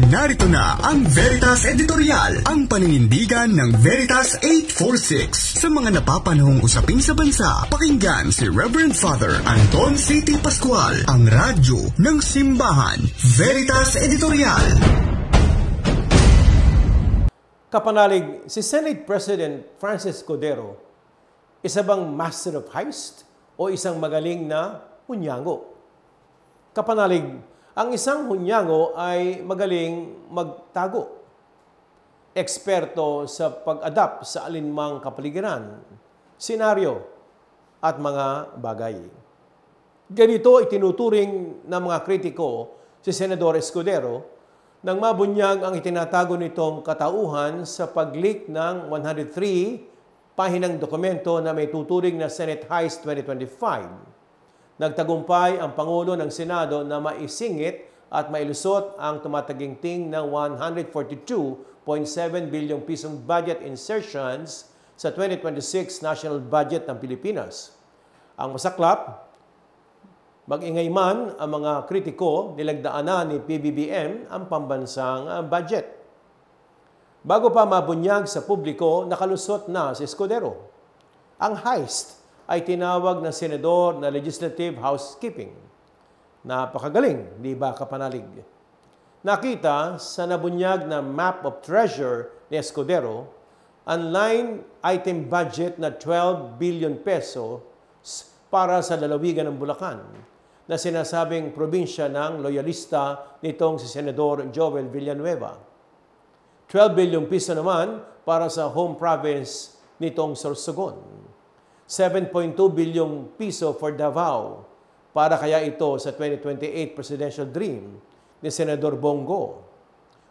Narito na ang Veritas Editorial, ang paninindigan ng Veritas 846. Sa mga napapanahong usapin sa bansa, pakinggan si Reverend Father Anton C.T. Pascual, ang radyo ng simbahan. Veritas Editorial. Kapanalig, si Senate President Francis Cordero, isa bang master of heist o isang magaling na hunyango? Kapanalig, ang isang hunyango ay magaling magtago. Eksperto sa pag-adapt sa alinmang kapaligiran, senaryo at mga bagay. Ganito itinuturing ng mga kritiko si Senador Escudero nang mabunyag ang itinatago nitong katauhan sa pag-leak ng 103 pahinang dokumento na may tuturing na Senate Heist 2025. Nagtagumpay ang Pangulo ng Senado na maisingit at mailusot ang tumataginting ng 142.7 bilyong pisong budget insertions sa 2026 National Budget ng Pilipinas. Ang masaklap, mag-ingay man ang mga kritiko, nilagdaanan ni PBBM ang pambansang budget. Bago pa mabunyag sa publiko, nakalusot na si Escudero. Ang heist ay tinawag ng senador na legislative housekeeping. Napakagaling, di ba kapanalig? Nakita sa nabunyag na map of treasure ni Escudero, ang line item budget na 12 billion pesos para sa lalawigan ng Bulacan, na sinasabing probinsya ng loyalista nitong si Senador Joel Villanueva. 12 billion piso naman para sa home province nitong Sorsogon. 7.2 bilyong piso for Davao, para kaya ito sa 2028 presidential dream ni Senador Bongo.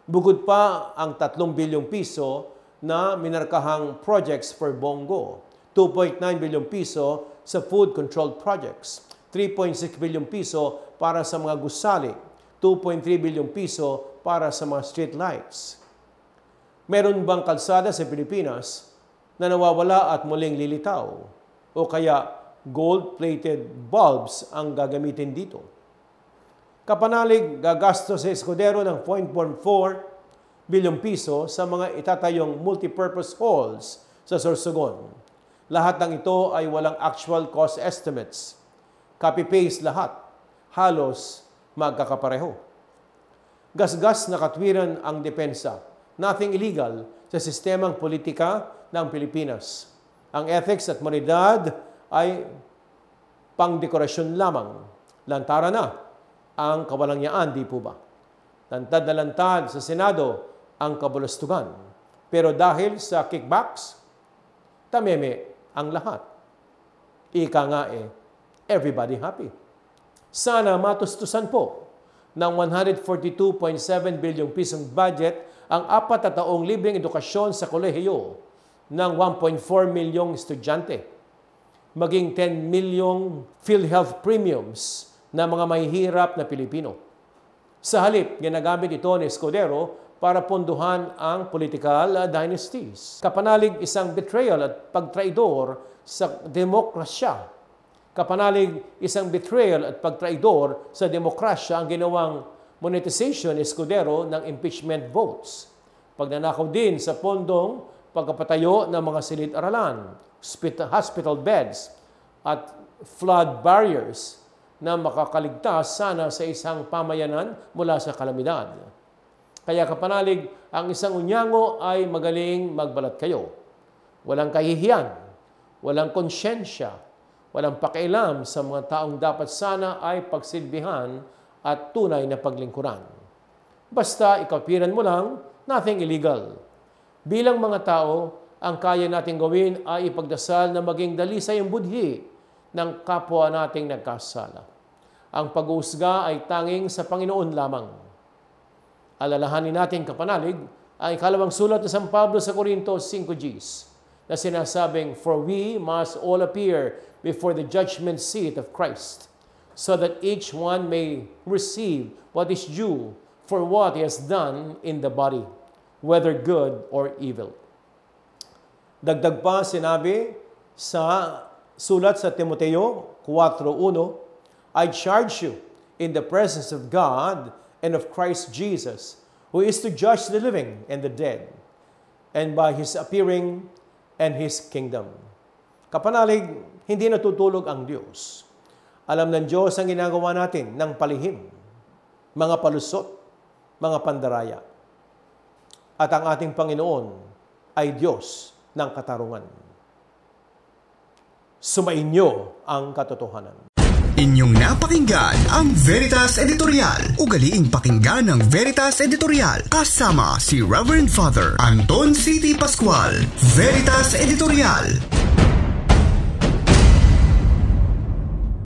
Bukod pa ang 3 bilyong piso na minarkahang projects for Bongo, 2.9 bilyong piso sa food control projects, 3.6 bilyong piso para sa mga gusali, 2.3 bilyong piso para sa mga street lights. Meron bang kalsada sa Pilipinas na nawawala at muling lilitaw? O kaya gold-plated bulbs ang gagamitin dito? Kapanalig, gagastos si Escudero ng 0.4 bilyong piso sa mga itatayong multipurpose halls sa Sorsogon. Lahat ng ito ay walang actual cost estimates. Copy-paste lahat. Halos magkakapareho. Gasgas na katwiran ang depensa. Nothing illegal sa sistemang politika ng Pilipinas. Ang ethics at moralidad ay pangdekorasyon lamang. Lantara na ang kawalangyaan, di po ba? Lantad na lantad sa Senado ang kabulastugan. Pero dahil sa kickbacks, tameme ang lahat. Ika nga everybody happy. Sana matustusan po ng 142.7 bilyong pisong budget ang 4 na taong libreng edukasyon sa kolehiyo ng 1.4 milyong estudyante, maging 10 milyong PhilHealth premiums na mga mahihirap na Pilipino. Sa halip, ginagamit ito ni Escudero para ponduhan ang political dynasties. Kapanalig, isang betrayal at pagtraidor sa demokrasya. Kapanalig, isang betrayal at pagtraidor sa demokrasya ang ginawang monetization ni Escudero ng impeachment votes. Pagnanakaw din sa pondong pagkapatayo ng mga silid-aralan, hospital beds, at flood barriers na makakaligtas sana sa isang pamayanan mula sa kalamidad. Kaya kapanalig, ang isang unyango ay magaling magbalat kayo. Walang kahihiyan, walang konsyensya, walang pakialam sa mga taong dapat sana ay pagsilbihan at tunay na paglingkuran. Basta ikapiran mo lang, nothing illegal. Bilang mga tao, ang kaya nating gawin ay ipagdasal na maging dalisay ang budhi ng kapwa nating nagkasala. Ang pag-uusga ay tanging sa Panginoon lamang. Alalahanin natin kapanalig ang ikalawang sulat ng San Pablo sa Corinto 5:10 na sinasabing, "For we must all appear before the judgment seat of Christ, so that each one may receive what is due for what he has done in the body, whether good or evil." Dagdag pa sinabi sa sulat sa Timoteo 4:1, "I charge you in the presence of God and of Christ Jesus, who is to judge the living and the dead, and by His appearing and His kingdom. Kapanalig, hindi natutulog ang Diyos. Alam ng Diyos ang ginagawa natin ng palihim, mga palusot, mga pandaraya. At ang ating Panginoon ay Diyos ng katarungan. Sumainyo ang katotohanan. Inyong napakinggan ang Veritas Editorial. Ugaliing pakinggan ang Veritas Editorial kasama si Reverend Father Anton C.T. Pascual. Veritas Editorial.